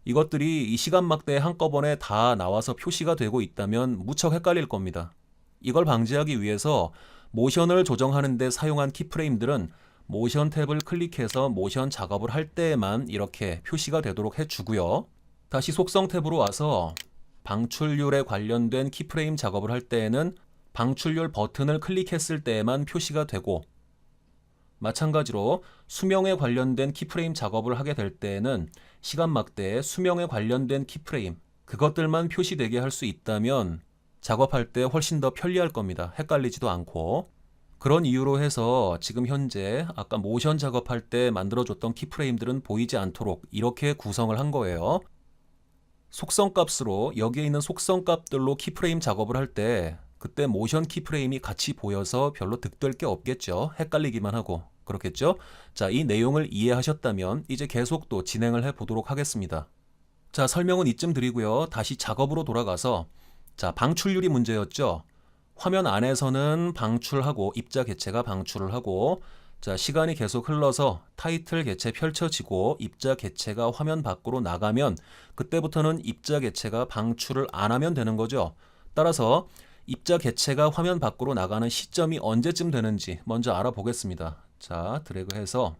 이것들이 이 시간 막대에 한꺼번에 다 나와서 표시가 되고 있다면 무척 헷갈릴 겁니다. 이걸 방지하기 위해서 모션을 조정하는 데 사용한 키프레임들은 모션 탭을 클릭해서 모션 작업을 할 때에만 이렇게 표시가 되도록 해주고요. 다시 속성 탭으로 와서 방출률에 관련된 키프레임 작업을 할 때에는 방출률 버튼을 클릭했을 때에만 표시가 되고 마찬가지로 수명에 관련된 키프레임 작업을 하게 될 때에는 시간 막대에 수명에 관련된 키프레임 그것들만 표시되게 할 수 있다면 작업할 때 훨씬 더 편리할 겁니다. 헷갈리지도 않고. 그런 이유로 해서 지금 현재 아까 모션 작업할 때 만들어줬던 키프레임들은 보이지 않도록 이렇게 구성을 한 거예요. 속성 값으로 여기에 있는 속성 값들로 키프레임 작업을 할 때 그때 모션 키프레임이 같이 보여서 별로 득될 게 없겠죠. 헷갈리기만 하고. 그렇겠죠? 자, 이 내용을 이해하셨다면 이제 계속 또 진행을 해 보도록 하겠습니다. 자, 설명은 이쯤 드리고요. 다시 작업으로 돌아가서 자, 방출률이 문제였죠. 화면 안에서는 방출하고 입자 개체가 방출을 하고 자, 시간이 계속 흘러서 타이틀 개체 펼쳐지고 입자 개체가 화면 밖으로 나가면 그때부터는 입자 개체가 방출을 안 하면 되는 거죠. 따라서 입자 개체가 화면 밖으로 나가는 시점이 언제쯤 되는지 먼저 알아보겠습니다. 자, 드래그해서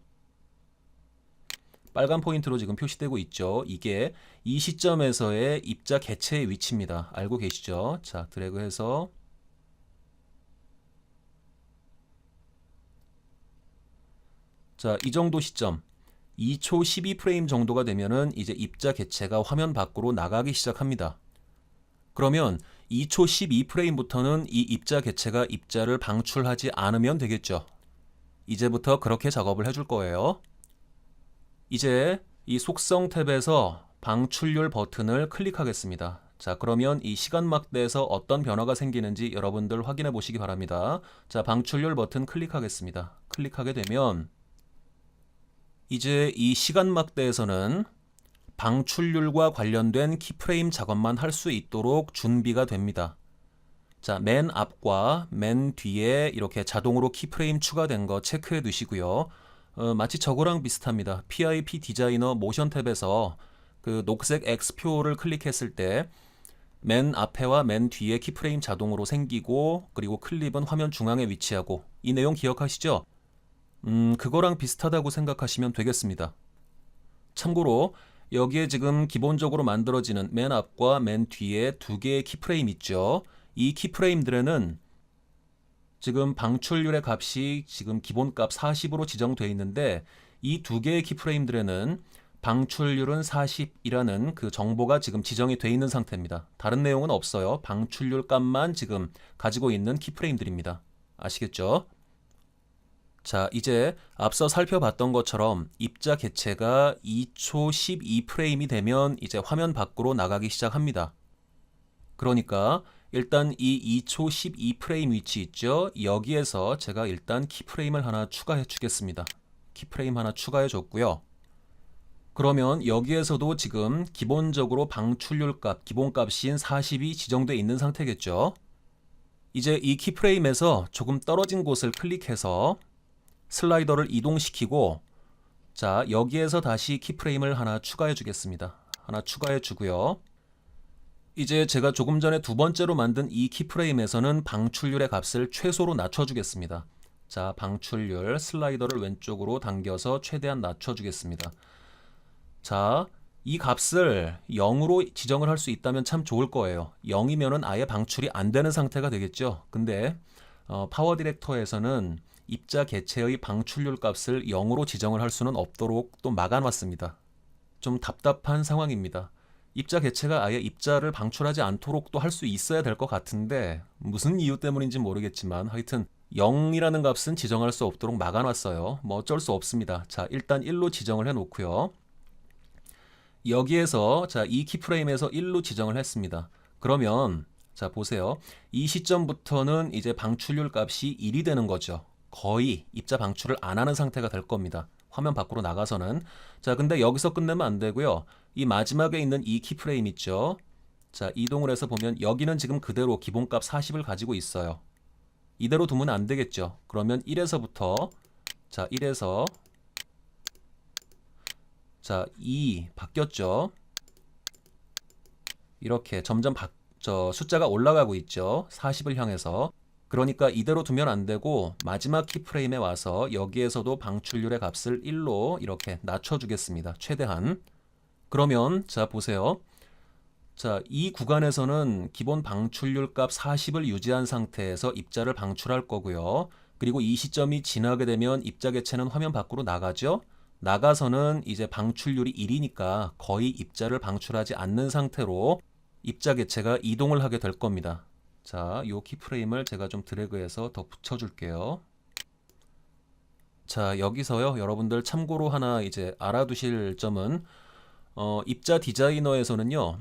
빨간 포인트로 지금 표시되고 있죠. 이게 이 시점에서의 입자 개체의 위치입니다. 알고 계시죠? 자, 드래그해서 자, 이 정도 시점 2초 12프레임 정도가 되면은 이제 입자 개체가 화면 밖으로 나가기 시작합니다. 그러면 2초 12프레임부터는 이 입자 개체가 입자를 방출하지 않으면 되겠죠. 이제부터 그렇게 작업을 해줄 거예요. 이제 이 속성 탭에서 방출률 버튼을 클릭하겠습니다. 자, 그러면 이 시간 막대에서 어떤 변화가 생기는지 여러분들 확인해 보시기 바랍니다. 자, 방출률 버튼 클릭하겠습니다. 클릭하게 되면 이제 이 시간 막대에서는 방출률과 관련된 키프레임 작업만 할 수 있도록 준비가 됩니다. 자, 맨 앞과 맨 뒤에 이렇게 자동으로 키프레임 추가된 거 체크해 두시고요. 마치 저거랑 비슷합니다. PIP 디자이너 모션 탭에서 그 녹색 X표를 클릭했을 때 맨 앞에와 맨 뒤에 키프레임 자동으로 생기고 그리고 클립은 화면 중앙에 위치하고 이 내용 기억하시죠? 그거랑 비슷하다고 생각하시면 되겠습니다. 참고로 여기에 지금 기본적으로 만들어지는 맨 앞과 맨 뒤에 두 개의 키프레임 있죠. 이 키프레임들에는 지금 방출률의 값이 지금 기본값 40으로 지정되어 있는데 이 두 개의 키프레임들에는 방출률은 40이라는 그 정보가 지금 지정이 되어 있는 상태입니다. 다른 내용은 없어요. 방출률 값만 지금 가지고 있는 키프레임들입니다. 아시겠죠? 자, 이제 앞서 살펴봤던 것처럼 입자 개체가 2초 12프레임이 되면 이제 화면 밖으로 나가기 시작합니다. 그러니까 일단 이 2초 12프레임 위치 있죠? 여기에서 제가 일단 키프레임을 하나 추가해 주겠습니다. 키프레임 하나 추가해 줬고요. 그러면 여기에서도 지금 기본적으로 방출률 값, 기본값인 40이 지정되어 있는 상태겠죠? 이제 이 키프레임에서 조금 떨어진 곳을 클릭해서 슬라이더를 이동시키고 자, 여기에서 다시 키프레임을 하나 추가해 주겠습니다. 하나 추가해 주고요. 이제 제가 조금 전에 두 번째로 만든 이 키프레임에서는 방출률의 값을 최소로 낮춰주겠습니다. 자, 방출률 슬라이더를 왼쪽으로 당겨서 최대한 낮춰주겠습니다. 자, 이 값을 0으로 지정을 할 수 있다면 참 좋을 거예요. 0이면은 아예 방출이 안 되는 상태가 되겠죠. 근데 파워 디렉터에서는 입자 개체의 방출률 값을 0으로 지정을 할 수는 없도록 또 막아놨습니다. 좀 답답한 상황입니다. 입자 개체가 아예 입자를 방출하지 않도록 또 할 수 있어야 될 것 같은데 무슨 이유 때문인지 모르겠지만 하여튼 0이라는 값은 지정할 수 없도록 막아놨어요. 뭐 어쩔 수 없습니다. 자, 일단 1로 지정을 해 놓고요. 여기에서 자, 이 키프레임에서 1로 지정을 했습니다. 그러면 자, 보세요. 이 시점부터는 이제 방출률 값이 1이 되는 거죠. 거의 입자 방출을 안 하는 상태가 될 겁니다. 화면 밖으로 나가서는. 자, 근데 여기서 끝내면 안 되고요. 이 마지막에 있는 이 키프레임 있죠. 자, 이동을 해서 보면 여기는 지금 그대로 기본값 40을 가지고 있어요. 이대로 두면 안 되겠죠. 그러면 1에서부터 자, 1에서 자, 2 바뀌었죠. 이렇게 점점 숫자가 올라가고 있죠. 40을 향해서. 그러니까 이대로 두면 안 되고 마지막 키프레임에 와서 여기에서도 방출률의 값을 1로 이렇게 낮춰주겠습니다. 최대한. 그러면 자, 보세요. 자, 이 구간에서는 기본 방출률 값 40을 유지한 상태에서 입자를 방출할 거고요. 그리고 이 시점이 지나게 되면 입자 개체는 화면 밖으로 나가죠. 나가서는 이제 방출률이 1이니까 거의 입자를 방출하지 않는 상태로 입자 개체가 이동을 하게 될 겁니다. 자, 요 키프레임을 제가 좀 드래그해서 더 붙여줄게요. 자, 여기서요, 여러분들 참고로 하나 이제 알아두실 점은 입자 디자이너에서는요,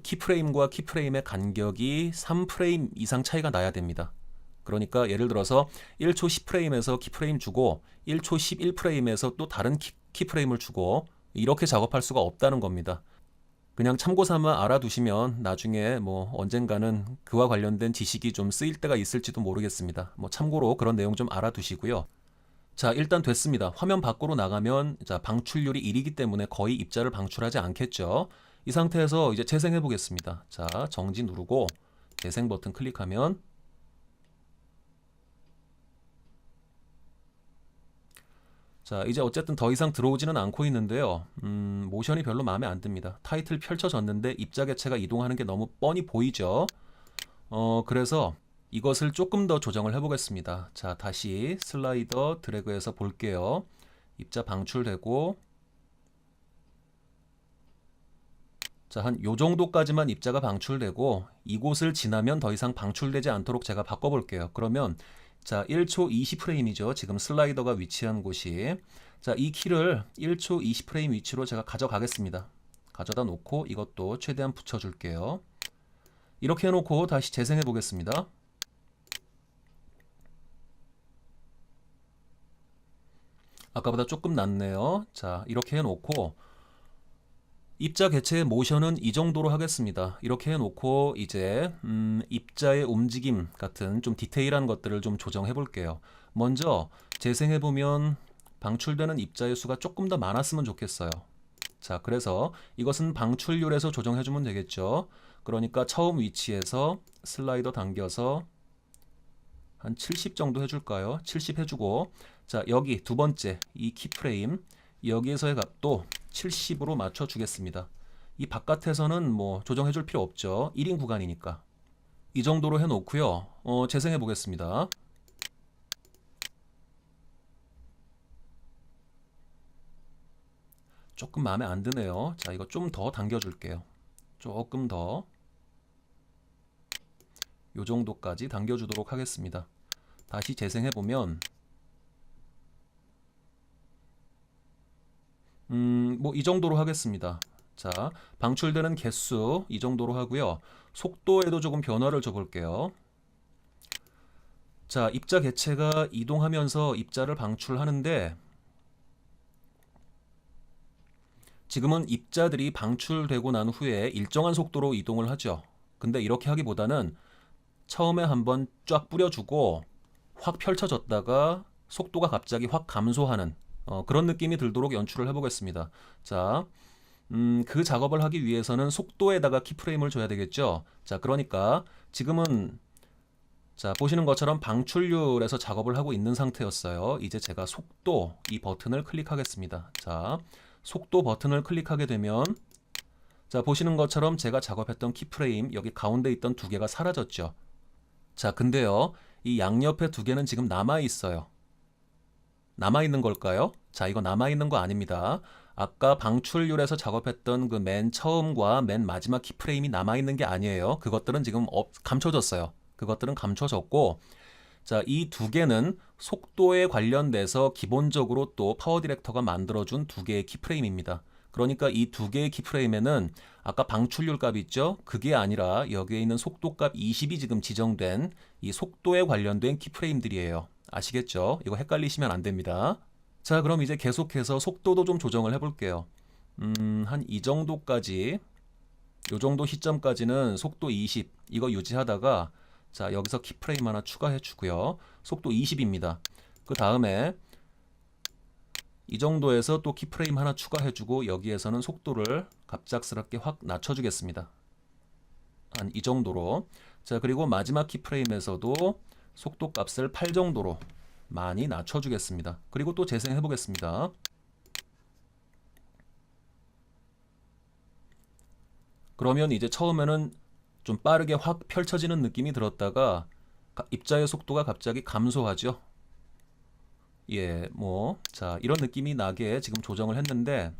키프레임과 키프레임의 간격이 3프레임 이상 차이가 나야 됩니다. 그러니까 예를 들어서 1초 10프레임에서 키프레임 주고 1초 11프레임에서 또 다른 키프레임을 주고 이렇게 작업할 수가 없다는 겁니다. 그냥 참고 삼아 알아두시면 나중에 뭐 언젠가는 그와 관련된 지식이 좀 쓰일 때가 있을지도 모르겠습니다. 뭐 참고로 그런 내용 좀 알아두시고요. 자, 일단 됐습니다. 화면 밖으로 나가면 자, 방출률이 1이기 때문에 거의 입자를 방출하지 않겠죠. 이 상태에서 이제 재생해 보겠습니다. 자, 정지 누르고 재생 버튼 클릭하면 자, 이제 어쨌든 더 이상 들어오지는 않고 있는데요. 모션이 별로 마음에 안 듭니다. 타이틀 펼쳐졌는데 입자 개체가 이동하는 게 너무 뻔히 보이죠. 그래서 이것을 조금 더 조정을 해보겠습니다. 자, 다시 슬라이더 드래그해서 볼게요. 입자 방출되고 자, 한 요 정도까지만 입자가 방출되고 이곳을 지나면 더 이상 방출되지 않도록 제가 바꿔볼게요. 그러면 자, 1초 20프레임이죠. 지금 슬라이더가 위치한 곳이. 자, 이 키를 1초 20프레임 위치로 제가 가져가겠습니다. 가져다 놓고 이것도 최대한 붙여줄게요. 이렇게 해놓고 다시 재생해 보겠습니다. 아까보다 조금 낫네요. 자, 이렇게 해놓고 입자 개체의 모션은 이 정도로 하겠습니다. 이렇게 해놓고 이제 입자의 움직임 같은 좀 디테일한 것들을 좀 조정해 볼게요. 먼저 재생해 보면 방출되는 입자의 수가 조금 더 많았으면 좋겠어요. 자, 그래서 이것은 방출률에서 조정해 주면 되겠죠. 그러니까 처음 위치에서 슬라이더 당겨서 한 70 정도 해줄까요? 70 해주고 자, 여기 두 번째 이 키프레임 여기에서의 값도 70으로 맞춰 주겠습니다. 이 바깥에서는 뭐 조정해 줄 필요 없죠. 1인 구간이니까. 이 정도로 해 놓고요. 재생해 보겠습니다. 조금 마음에 안 드네요. 자, 이거 좀 더 당겨 줄게요. 조금 더. 요 정도까지 당겨 주도록 하겠습니다. 다시 재생해 보면 뭐 이 정도로 하겠습니다. 자, 방출되는 개수 이 정도로 하고요. 속도에도 조금 변화를 줘 볼게요. 자, 입자 개체가 이동하면서 입자를 방출하는데 지금은 입자들이 방출되고 난 후에 일정한 속도로 이동을 하죠. 근데 이렇게 하기보다는 처음에 한번 쫙 뿌려주고 확 펼쳐졌다가 속도가 갑자기 확 감소하는 그런 느낌이 들도록 연출을 해보겠습니다. 자, 그 작업을 하기 위해서는 속도에다가 키프레임을 줘야 되겠죠. 자, 그러니까 지금은 자, 보시는 것처럼 방출률에서 작업을 하고 있는 상태였어요. 이제 제가 속도 이 버튼을 클릭하겠습니다. 자, 속도 버튼을 클릭하게 되면 자, 보시는 것처럼 제가 작업했던 키프레임 여기 가운데 있던 두 개가 사라졌죠. 자, 근데요, 이 양옆에 두 개는 지금 남아 있어요. 남아 있는 걸까요? 자, 이거 남아 있는 거 아닙니다. 아까 방출률에서 작업했던 그 맨 처음과 맨 마지막 키프레임이 남아 있는 게 아니에요. 그것들은 지금 감춰졌어요. 그것들은 감춰졌고, 자, 이 두 개는 속도에 관련돼서 기본적으로 또 파워 디렉터가 만들어준 두 개의 키프레임입니다. 그러니까 이 두 개의 키프레임에는 아까 방출률 값 있죠? 그게 아니라 여기에 있는 속도 값 20이 지금 지정된 이 속도에 관련된 키프레임들이에요. 아시겠죠? 이거 헷갈리시면 안 됩니다. 자, 그럼 이제 계속해서 속도도 좀 조정을 해볼게요. 한 이 정도까지, 요 정도 시점까지는 속도 20, 이거 유지하다가 자, 여기서 키프레임 하나 추가해 주고요. 속도 20입니다. 그 다음에 이 정도에서 또 키프레임 하나 추가해 주고 여기에서는 속도를 갑작스럽게 확 낮춰 주겠습니다. 한 이 정도로. 자, 그리고 마지막 키프레임에서도 속도 값을 8 정도로 많이 낮춰 주겠습니다. 그리고 또 재생해 보겠습니다. 그러면 이제 처음에는 좀 빠르게 확 펼쳐지는 느낌이 들었다가 입자의 속도가 갑자기 감소하죠. 예, 뭐, 자, 이런 느낌이 나게 지금 조정을 했는데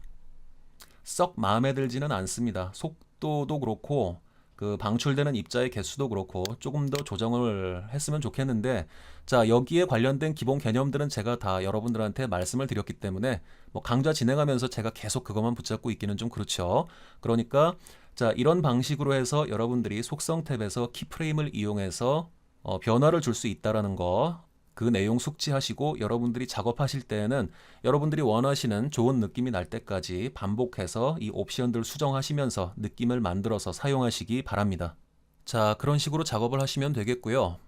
썩 마음에 들지는 않습니다. 속도도 그렇고 그 방출되는 입자의 개수도 그렇고 조금 더 조정을 했으면 좋겠는데 자, 여기에 관련된 기본 개념들은 제가 다 여러분들한테 말씀을 드렸기 때문에 뭐 강좌 진행하면서 제가 계속 그것만 붙잡고 있기는 좀 그렇죠. 그러니까 자, 이런 방식으로 해서 여러분들이 속성 탭에서 키프레임을 이용해서 변화를 줄 수 있다라는 거, 그 내용 숙지하시고 여러분들이 작업하실 때에는 여러분들이 원하시는 좋은 느낌이 날 때까지 반복해서 이 옵션들 수정하시면서 느낌을 만들어서 사용하시기 바랍니다. 자, 그런 식으로 작업을 하시면 되겠고요.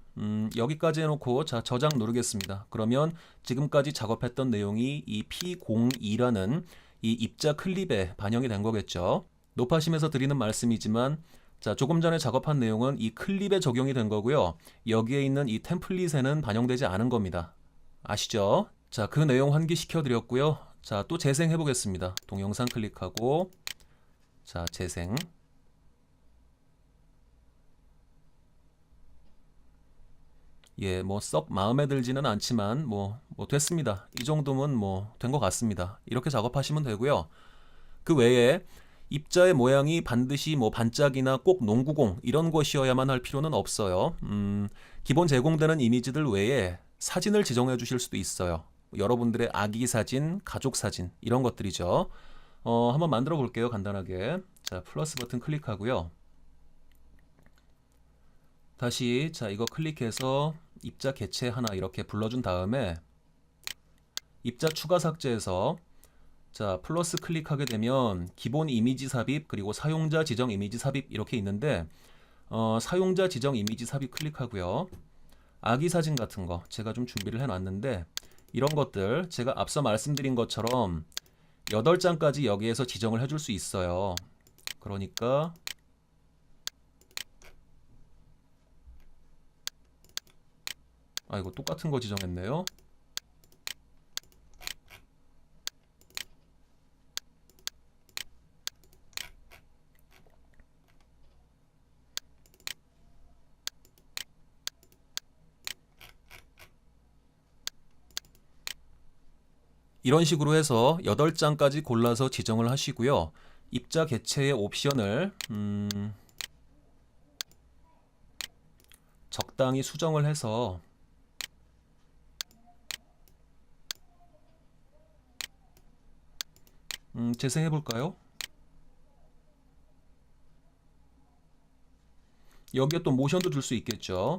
여기까지 해놓고 자, 저장 누르겠습니다. 그러면 지금까지 작업했던 내용이 이 P02라는 이 입자 클립에 반영이 된 거겠죠. 높아심에서 드리는 말씀이지만 자, 조금 전에 작업한 내용은 이 클립에 적용이 된 거고요. 여기에 있는 이 템플릿에는 반영되지 않은 겁니다. 아시죠? 자, 그 내용 환기시켜 드렸고요. 자, 또 재생해 보겠습니다. 동영상 클릭하고 자, 재생. 예, 뭐 썩 마음에 들지는 않지만 뭐 됐습니다. 이 정도면 뭐 된 것 같습니다. 이렇게 작업하시면 되고요. 그 외에 입자의 모양이 반드시 뭐 반짝이나 꼭 농구공 이런 것이어야만 할 필요는 없어요. 기본 제공되는 이미지들 외에 사진을 지정해 주실 수도 있어요. 여러분들의 아기 사진, 가족 사진 이런 것들이죠. 한번 만들어 볼게요. 간단하게. 자, 플러스 버튼 클릭하고요. 다시 자, 이거 클릭해서 입자 개체 하나 이렇게 불러준 다음에 입자 추가 삭제해서 자, 플러스 클릭하게 되면 기본 이미지 삽입 그리고 사용자 지정 이미지 삽입 이렇게 있는데 사용자 지정 이미지 삽입 클릭하고요. 아기 사진 같은 거 제가 좀 준비를 해놨는데 이런 것들 제가 앞서 말씀드린 것처럼 8장까지 여기에서 지정을 해줄 수 있어요. 그러니까 이거 똑같은 거 지정했네요. 이런 식으로 해서 8장까지 골라서 지정을 하시고요. 입자 개체의 옵션을 적당히 수정을 해서 재생해 볼까요? 여기에 또 모션도 줄 수 있겠죠.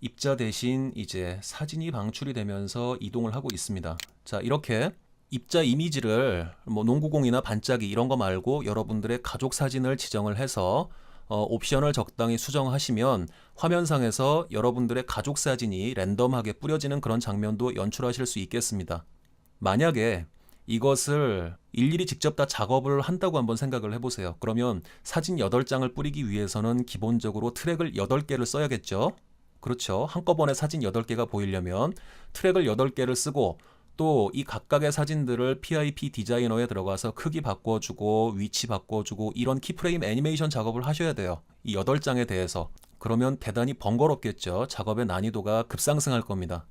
입자 대신 이제 사진이 방출이 되면서 이동을 하고 있습니다. 자, 이렇게 입자 이미지를 뭐 농구공이나 반짝이 이런 거 말고 여러분들의 가족 사진을 지정을 해서 옵션을 적당히 수정하시면 화면상에서 여러분들의 가족 사진이 랜덤하게 뿌려지는 그런 장면도 연출하실 수 있겠습니다. 만약에 이것을 일일이 직접 다 작업을 한다고 한번 생각을 해보세요. 그러면 사진 8장을 뿌리기 위해서는 기본적으로 트랙을 8개를 써야겠죠. 그렇죠. 한꺼번에 사진 8개가 보이려면 트랙을 8개를 쓰고 또 이 각각의 사진들을 PIP 디자이너에 들어가서 크기 바꿔주고 위치 바꿔주고 이런 키프레임 애니메이션 작업을 하셔야 돼요. 이 8장에 대해서. 그러면 대단히 번거롭겠죠. 작업의 난이도가 급상승할 겁니다.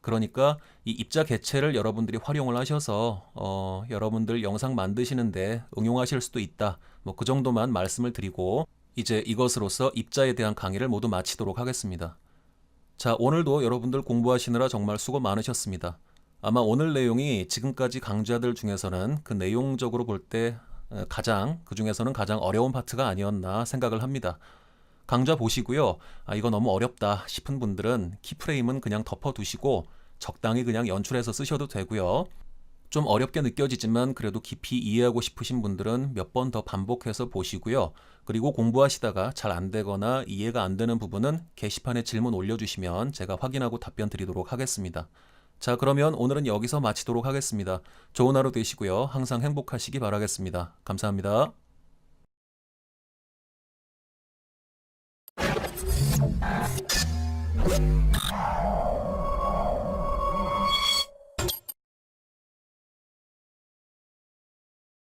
그러니까 이 입자 개체를 여러분들이 활용을 하셔서 여러분들 영상 만드시는데 응용하실 수도 있다. 뭐 그 정도만 말씀을 드리고 이제 이것으로서 입자에 대한 강의를 모두 마치도록 하겠습니다. 자, 오늘도 여러분들 공부하시느라 정말 수고 많으셨습니다. 아마 오늘 내용이 지금까지 강좌들 중에서는 그 내용적으로 볼 때 그 중에서는 가장 어려운 파트가 아니었나 생각을 합니다. 강좌 보시고요. 아, 이거 너무 어렵다 싶은 분들은 키프레임은 그냥 덮어두시고 적당히 그냥 연출해서 쓰셔도 되고요. 좀 어렵게 느껴지지만 그래도 깊이 이해하고 싶으신 분들은 몇 번 더 반복해서 보시고요. 그리고 공부하시다가 잘 안 되거나 이해가 안 되는 부분은 게시판에 질문 올려주시면 제가 확인하고 답변 드리도록 하겠습니다. 자, 그러면 오늘은 여기서 마치도록 하겠습니다. 좋은 하루 되시고요. 항상 행복하시기 바라겠습니다. 감사합니다.